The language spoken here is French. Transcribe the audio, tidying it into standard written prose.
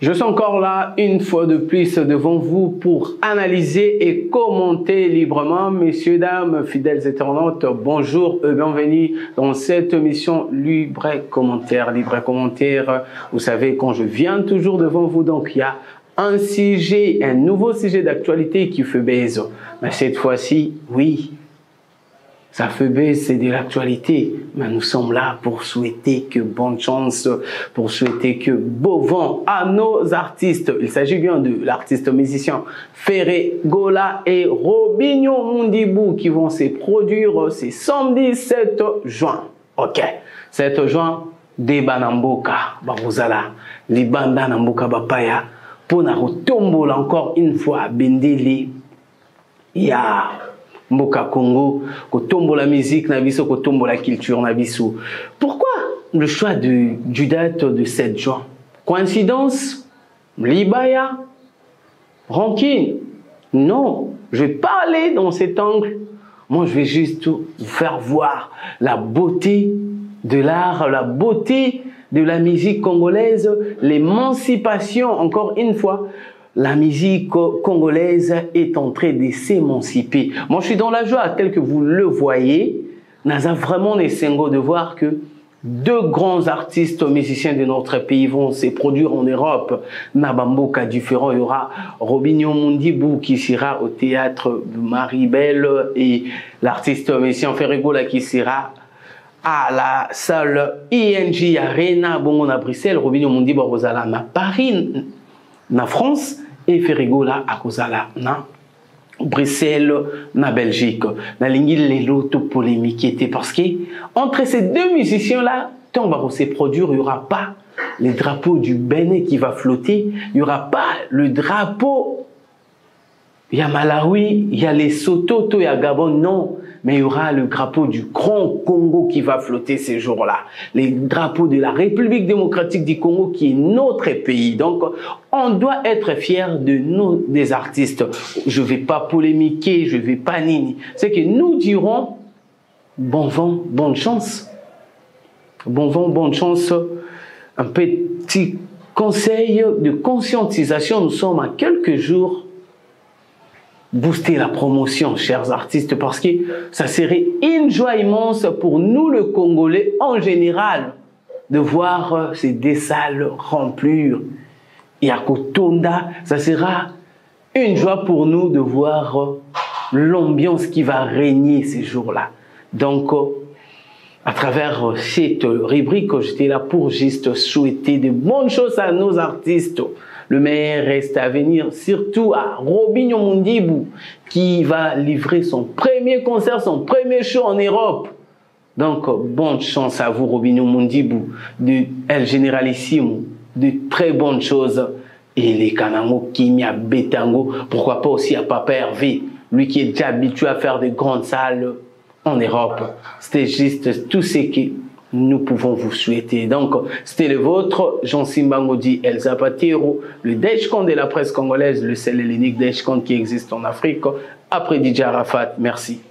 Je suis encore là, une fois de plus, devant vous pour analyser et commenter librement. Messieurs, dames, fidèles internautes, bonjour et bienvenue dans cette émission Libre Commentaire. Libre Commentaire, vous savez, quand je viens toujours devant vous, donc il y a un sujet, un nouveau sujet d'actualité qui fait baiser. Mais cette fois-ci, oui, ça fait baiser, c'est de l'actualité. Mais nous sommes là pour souhaiter que bonne chance, pour souhaiter que beau vent à nos artistes. Il s'agit bien de l'artiste musicien Ferregola et Robinho Mundibou qui vont se produire ce samedi 7 juin. Ok, 7 juin, débat Namboka, Baruzala, Libanda Namboka Bapaya, pour na retombola encore une fois Bendele, ya Mboka Congo, kotombo la musique na biso, kotombo la culture na biso. Pourquoi le choix du date de 7 juin? Coïncidence? Libaya? Rancune? Non, je vais pas aller dans cet angle. Moi, je vais juste vous faire voir la beauté de l'art, la beauté de la musique congolaise, l'émancipation, encore une fois. La musique congolaise est en train de s'émanciper. Moi, je suis dans la joie, tel que vous le voyez. Nous avons vraiment des singles de voir que deux grands artistes musiciens de notre pays vont se produire en Europe. Nabamboka différent, il y aura Robinho Mundibou qui sera au théâtre de Maribel et l'artiste musicien Ferregola qui sera à la salle ING Arena, bon, à Bruxelles. Robinho Mundibou à Paris, na France, et Ferregola à Kozala na Bruxelles, na Belgique. Na lingi lelo to polémique était parce que entre ces deux musiciens là, tant on va se produire, il n'y aura pas le drapeau du Bénin qui va flotter, il n'y aura pas le drapeau. Il y a Malawi, il y a les Soto, il y a Gabon, non. Mais il y aura le drapeau du Grand Congo qui va flotter ces jours-là. Les drapeaux de la République démocratique du Congo qui est notre pays. Donc, on doit être fiers de nous, des artistes. Je ne vais pas polémiquer, je ne vais pas nini. C'est que nous dirons bon vent, bonne chance. Bon vent, bonne chance. Un petit conseil de conscientisation. Nous sommes à quelques jours booster la promotion, chers artistes, parce que ça serait une joie immense pour nous, le Congolais, en général, de voir ces deux salles remplir. Et à Kotonda, ça sera une joie pour nous de voir l'ambiance qui va régner ces jours-là. Donc, à travers cette rubrique, j'étais là pour juste souhaiter de bonnes choses à nos artistes. Le meilleur reste à venir, surtout à Robinho Mundibou, qui va livrer son premier concert, son premier show en Europe. Donc, bonne chance à vous, Robinho Mundibou, de El Generalissimo, de très bonnes choses. Et les Kanango, Kimia, Betango, pourquoi pas aussi à Papa Hervé, lui qui est déjà habitué à faire de grandes salles en Europe. C'était juste tout ce que nous pouvons vous souhaiter. Donc, c'était le vôtre, Jean Simbangodi El Zapatero, le Dashcon de la presse congolaise, le seul et l'unique Dashcon qui existe en Afrique, après DJ Arafat. Merci.